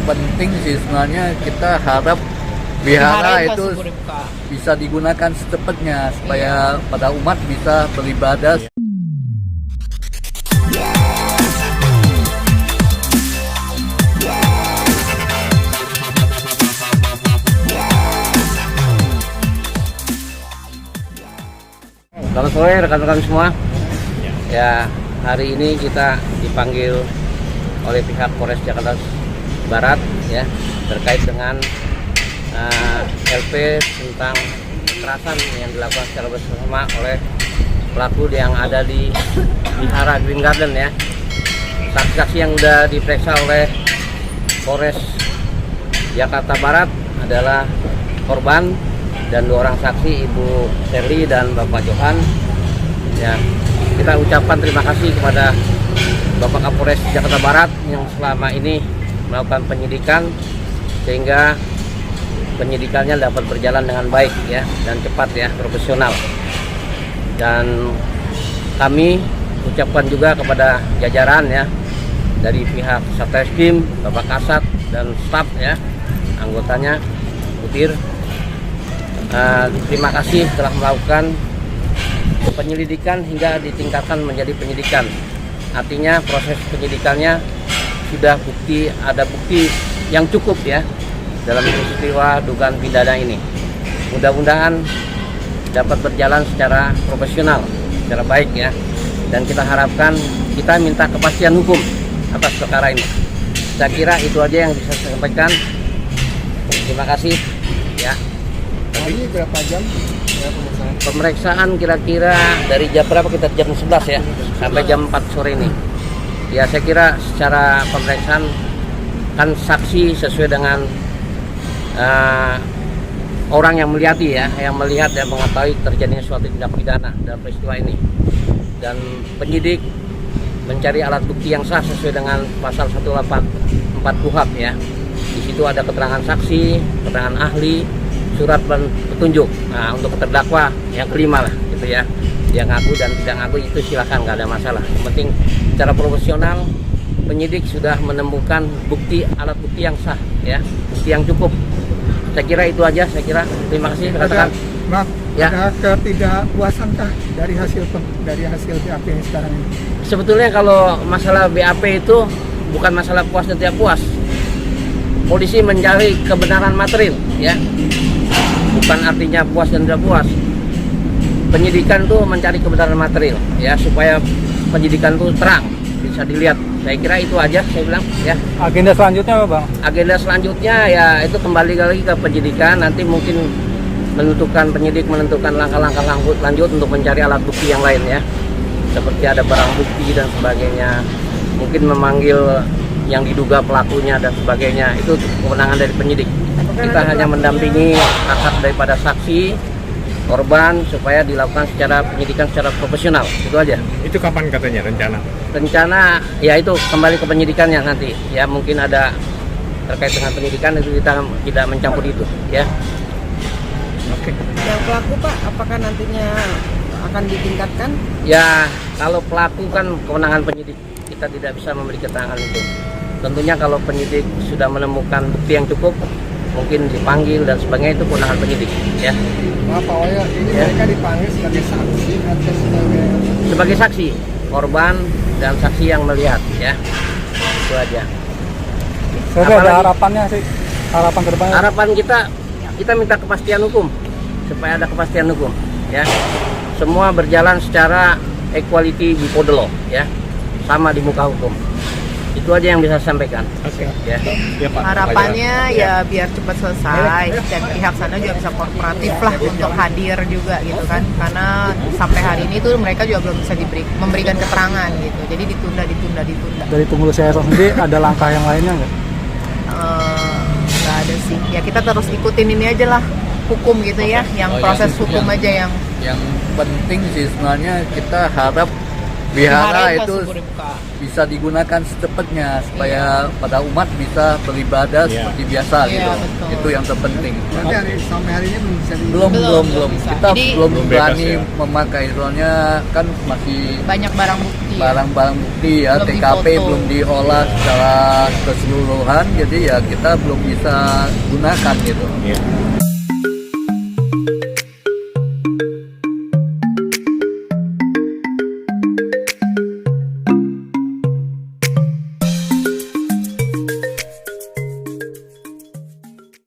penting sih sebenarnya kita harap wihara itu bisa digunakan secepatnya supaya pada umat bisa beribadah. Selamat sore rekan-rekan semua. Ya, hari ini kita dipanggil oleh pihak Polres Jakarta Barat ya terkait dengan LP tentang kekerasan yang dilakukan secara bersama oleh pelaku yang ada di Wihara Green Garden ya. Saksi-saksi yang sudah diperiksa oleh Polres Jakarta Barat adalah korban dan 2 orang saksi, Ibu Sherly dan Bapak Johan. Ya, kita ucapkan terima kasih kepada Bapak Kapolres Jakarta Barat yang selama ini melakukan penyidikan sehingga penyidikannya dapat berjalan dengan baik ya dan cepat ya, profesional. Dan kami ucapkan juga kepada jajaran ya dari pihak Satreskrim, Bapak Kasat dan staf ya, anggotanya, Butir. Terima kasih telah melakukan penyelidikan hingga ditingkatkan menjadi penyidikan. Artinya proses penyidikannya sudah ada bukti yang cukup ya dalam peristiwa dugaan pidana ini. Mudah-mudahan dapat berjalan secara profesional, secara baik ya. Dan kita harapkan, kita minta kepastian hukum atas perkara ini. Saya kira itu aja yang bisa saya sampaikan. Terima kasih ya. Ini berapa jam ya Pemeriksaan kira-kira dari jam berapa? Kita jam 11 ya sampai jam 4 sore ini. Ya, saya kira secara pemeriksaan kan saksi sesuai dengan orang yang melihat dan mengetahui terjadinya suatu tindak pidana dalam peristiwa ini. Dan penyidik mencari alat bukti yang sah sesuai dengan pasal 184 KUHP ya. Di situ ada keterangan saksi, keterangan ahli, surat petunjuk. Nah, untuk terdakwa yang kelima lah gitu ya. Yang ngaku dan tidak ngaku itu silakan, nggak ada masalah. Yang penting secara profesional penyidik sudah menemukan alat bukti yang sah ya, bukti yang cukup. Saya kira itu aja. Terima kasih rekan-rekan. Maaf, ya. ada ketidakpuasankah dari hasil BAP ini sekarang ini? Sebetulnya kalau masalah BAP itu bukan masalah puas dan tidak puas. Polisi mencari kebenaran material ya, bukan artinya puas dan tidak puas. Penyidikan tuh mencari kebenaran material ya, supaya penyidikan tuh terang, bisa dilihat. Saya kira itu aja saya bilang ya. Agenda selanjutnya apa, Bang? Agenda selanjutnya ya itu kembali lagi ke penyidikan. Nanti mungkin penyidik menentukan langkah-langkah lanjut untuk mencari alat bukti yang lain ya, seperti ada barang bukti dan sebagainya. Mungkin memanggil yang diduga pelakunya dan sebagainya. Itu kewenangan dari penyidik. Kita hanya mendampingi hak daripada saksi, korban, supaya dilakukan penyidikan secara profesional. Itu aja. Itu kapan katanya Rencana ya itu kembali ke penyidikannya nanti. Ya mungkin ada terkait dengan penyidikan, itu kita tidak mencampur itu ya. Oke. Yang pelaku Pak, apakah nantinya akan ditingkatkan? Ya kalau pelaku kan kewenangan penyidik, kita tidak bisa memberi keterangan itu. Tentunya kalau penyidik sudah menemukan bukti yang cukup, mungkin dipanggil dan sebagainya, itu kewenangan penyidik ya. Maaf Pak Wayan, ini Ya. mereka dipanggil sebagai saksi atau Sebagai saksi, korban dan saksi yang melihat ya. Itu aja. ada harapannya sih, harapan ke depannya? Harapan kita minta kepastian hukum, supaya ada kepastian hukum ya. Semua berjalan secara equality before the law ya, sama di muka hukum. Itu aja yang bisa saya sampaikan. Oke. Ya. Ya, Pak. Harapannya ya biar cepat selesai dan pihak sana juga bisa kooperatif lah untuk hadir juga gitu kan, karena sampai hari ini tuh mereka juga belum bisa memberikan keterangan gitu, jadi ditunda. Dari pengurus yayasan sendiri ada langkah yang lainnya nggak? Nggak ada sih, ya kita terus ikutin ini aja lah, hukum gitu ya, yang proses hukum aja Yang penting sih sebenarnya kita harap wihara itu bisa digunakan secepatnya supaya pada umat bisa beribadah Iya. seperti biasa Iya, gitu. betul. Itu yang terpenting. Berarti sampai hari ini belum bisa di Belum. bisa. Kita Jadi- belum Belum bebas berani ya. memakai soalnya kan masih Banyak barang bukti. Ya. barang-barang bukti ya, Belum TKP difoto. belum diolah secara keseluruhan, jadi ya kita belum bisa gunakan gitu. Iya.